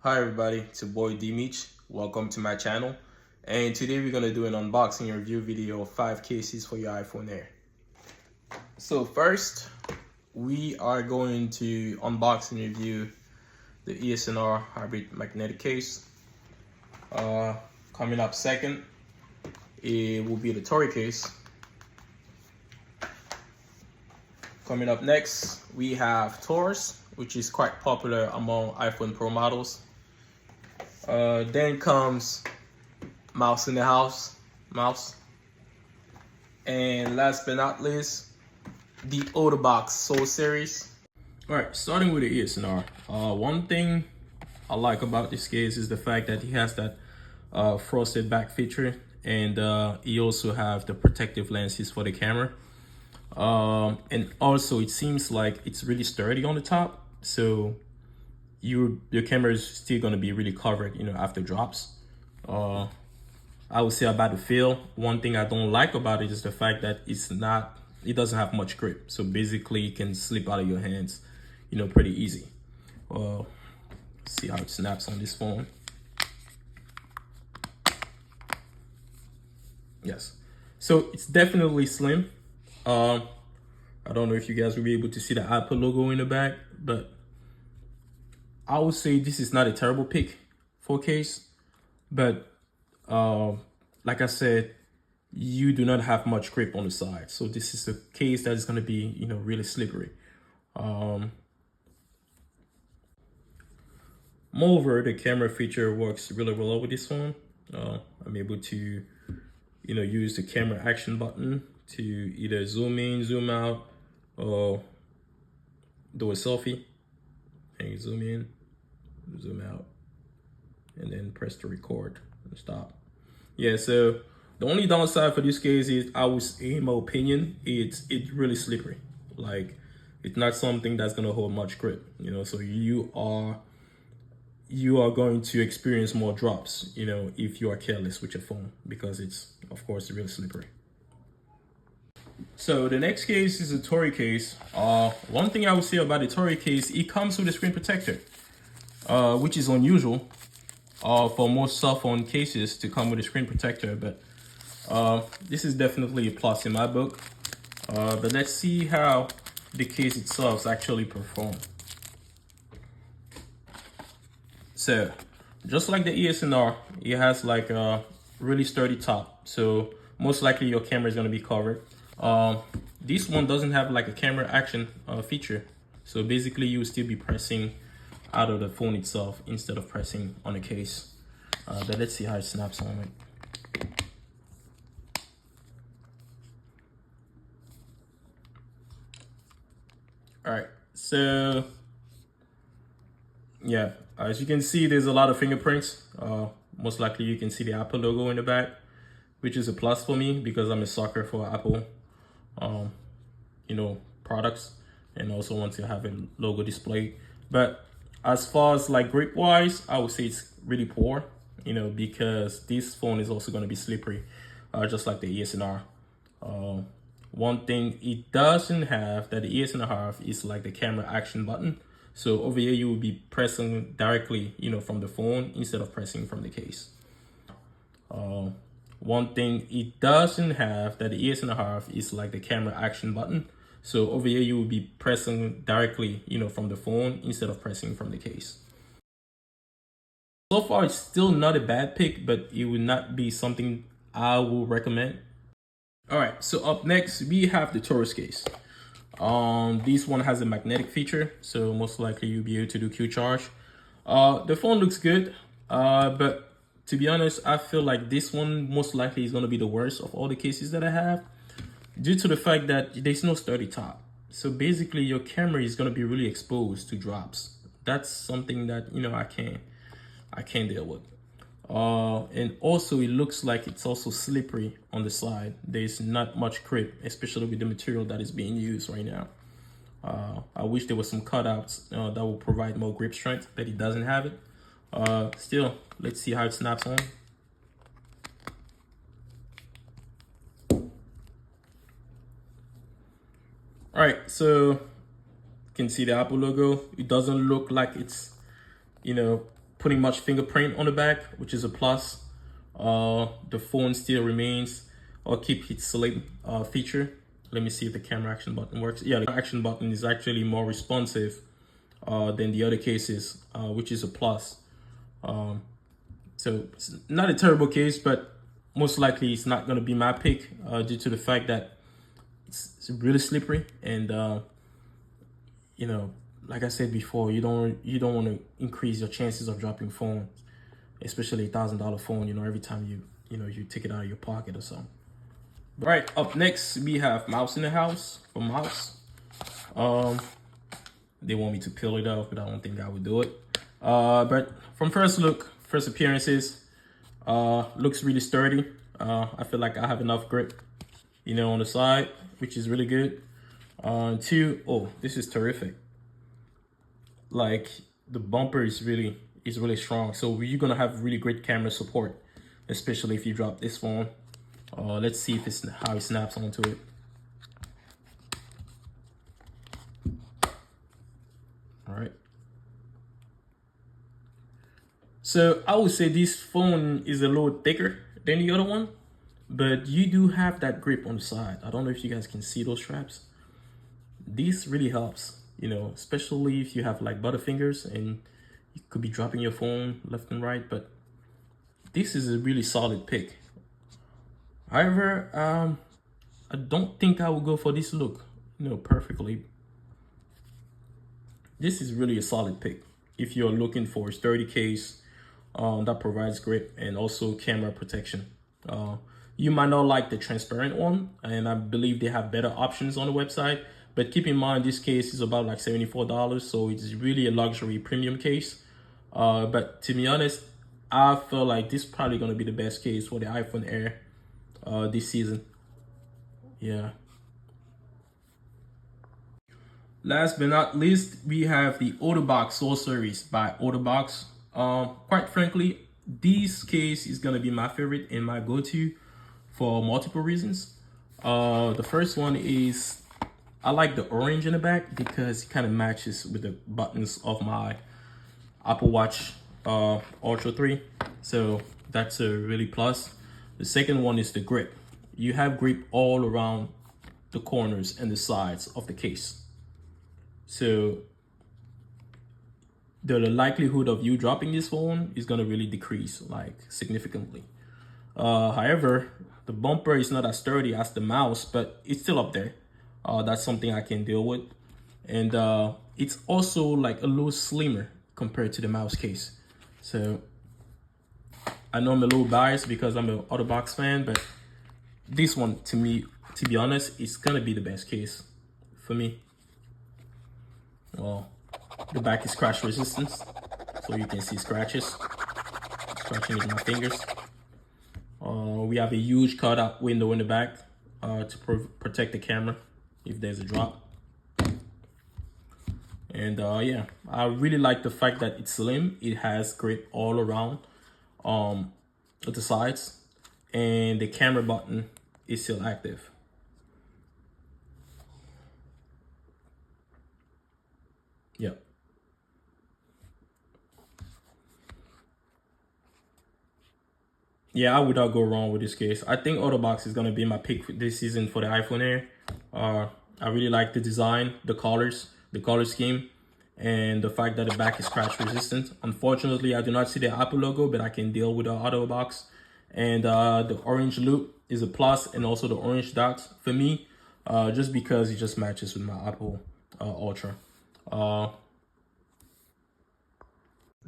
Hi everybody, it's your boy D-Meech. Welcome to my channel. And today we're gonna do an unboxing review video of 5 cases for your iPhone Air. So first, we are going to unbox and review the ESR Hybrid Magnetic Case. Coming up second, it will be the TAURI case. Coming up next, we have TORRAS, which is quite popular among iPhone Pro models. Then comes MOUS in the house, MOUS. And last but not least, the OtterBox Soul series. All right, starting with the ESR. One thing I like about this case is the fact that it has that frosted back feature, and you also have the protective lenses for the camera. And also it seems like it's really sturdy on the top, so your camera is still going to be really covered, after drops. I would say about the feel, one thing I don't like about it is the fact that it doesn't have much grip, so basically it can slip out of your hands, pretty easy. See how it snaps on this phone. Yes, so it's definitely slim. I don't know if you guys will be able to see the Apple logo in the back, but I would say this is not a terrible pick for a case. But like I said, you do not have much grip on the side, so this is a case that is going to be really slippery. Moreover, the camera feature works really well with this phone. I'm able to use the camera action button to either zoom in, zoom out, or do a selfie. And you zoom in, zoom out, and then press to record and stop. Yeah, so the only downside for this case is, I would say, in my opinion, it's really slippery. Like, it's not something that's gonna hold much grip, so you are going to experience more drops, if you are careless with your phone, because it's, of course, really slippery. So the next case is a TAURI case. One thing I would say about the TAURI case, it comes with a screen protector, which is unusual for most cell phone cases to come with a screen protector, but this is definitely a plus in my book. But let's see how the case itself actually performs. So just like the ESR, it has like a really sturdy top, so most likely your camera is going to be covered. This one doesn't have like a camera action feature, so basically you will still be pressing out of the phone itself instead of pressing on the case. But let's see how it snaps on it. All right, so yeah, as you can see, there's a lot of fingerprints. Most likely you can see the Apple logo in the back, which is a plus for me because I'm a sucker for Apple products, and also want to have a logo display. But as far as like grip wise, I would say it's really poor, because this phone is also going to be slippery, just like the ESR. One thing it doesn't have that the ESR have is like the camera action button. So over here you will be pressing directly, from the phone instead of pressing from the case. One thing it doesn't have that the ESR have is like the camera action button. So over here you will be pressing directly, from the phone instead of pressing from the case. So far it's still not a bad pick, but it would not be something I will recommend. All right, so up next we have the TORRAS case. This one has a magnetic feature, so most likely you'll be able to do Q charge. The phone looks good, but to be honest, I feel like this one most likely is going to be the worst of all the cases that I have, due to the fact that there's no sturdy top. So basically your camera is going to be really exposed to drops. That's something that I can't deal with. And also it looks like it's also slippery on the side. There's not much grip, especially with the material that is being used right now. I wish there was some cutouts that will provide more grip strength, but it doesn't have it. Still, let's see how it snaps on. All right, so you can see the Apple logo. It doesn't look like it's, pretty much fingerprint on the back, which is a plus. The phone still remains or keep its slim feature. Let me see if the camera action button works. Yeah, the action button is actually more responsive than the other cases, which is a plus. So it's not a terrible case, but most likely it's not going to be my pick due to the fact that it's really slippery, and you know, like I said before, you don't want to increase your chances of dropping phones, especially $1,000 phone. You know, every time you take it out of your pocket or something. All right, up next we have MOUS in the house from MOUS. They want me to peel it off, but I don't think I would do it. But from first appearances, looks really sturdy. I feel like I have enough grip, on the side, which is really good. Two, oh, this is terrific. Like, the bumper is really strong, so you're gonna have really great camera support, especially if you drop this phone. Let's see if how it snaps onto it. All right. So I would say this phone is a little thicker than the other one, but you do have that grip on the side. I don't know if you guys can see those straps. This really helps, especially if you have like butterfingers and you could be dropping your phone left and right, but this is a really solid pick. However, I don't think I would go for this look, perfectly. This is really a solid pick if you're looking for a sturdy case that provides grip and also camera protection. You might not like the transparent one, and I believe they have better options on the website, but keep in mind this case is about like $74, so it's really a luxury premium case. But to be honest, I feel like this is probably going to be the best case for the iPhone Air this season. Yeah. Last but not least, we have the OtterBox Soul Series by OtterBox. Quite frankly, this case is gonna be my favorite and my go-to for multiple reasons. The first one is I like the orange in the back because it kind of matches with the buttons of my Apple Watch Ultra 3, so that's a really plus. The second one is the grip. You have grip all around the corners and the sides of the case, so the likelihood of you dropping this phone is going to really decrease like significantly. However, the bumper is not as sturdy as the MOUS, but it's still up there. That's something I can deal with, and it's also like a little slimmer compared to the MOUS case. So I know I'm a little biased because I'm an OtterBox fan, but this one, to me, to be honest, is gonna be the best case for me. Well, the back is scratch resistant, so you can see scratches. Scratching with my fingers. We have a huge cutout window in the back to protect the camera if there's a drop. And yeah, I really like the fact that it's slim. It has grip all around the sides, and the camera button is still active. Yep. Yeah, I would not go wrong with this case. I think OtterBox is gonna be my pick this season for the iPhone Air. I really like the design, the colors, the color scheme, and the fact that the back is scratch resistant. Unfortunately, I do not see the Apple logo, but I can deal with the OtterBox. And the orange loop is a plus, and also the orange dots for me, just because it just matches with my Apple Ultra.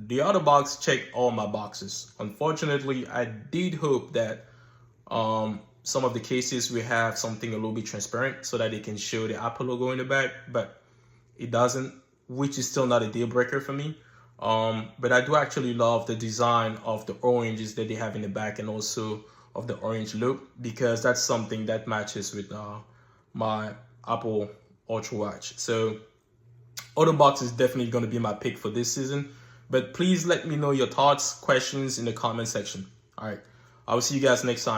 The OtterBox checked all my boxes. Unfortunately, I did hope that some of the cases we have something a little bit transparent so that they can show the Apple logo in the back, but it doesn't, which is still not a deal breaker for me. But I do actually love the design of the oranges that they have in the back, and also of the orange loop, because that's something that matches with my Apple Ultra Watch. So OtterBox is definitely going to be my pick for this season. But please let me know your thoughts, questions in the comment section. All right, I will see you guys next time.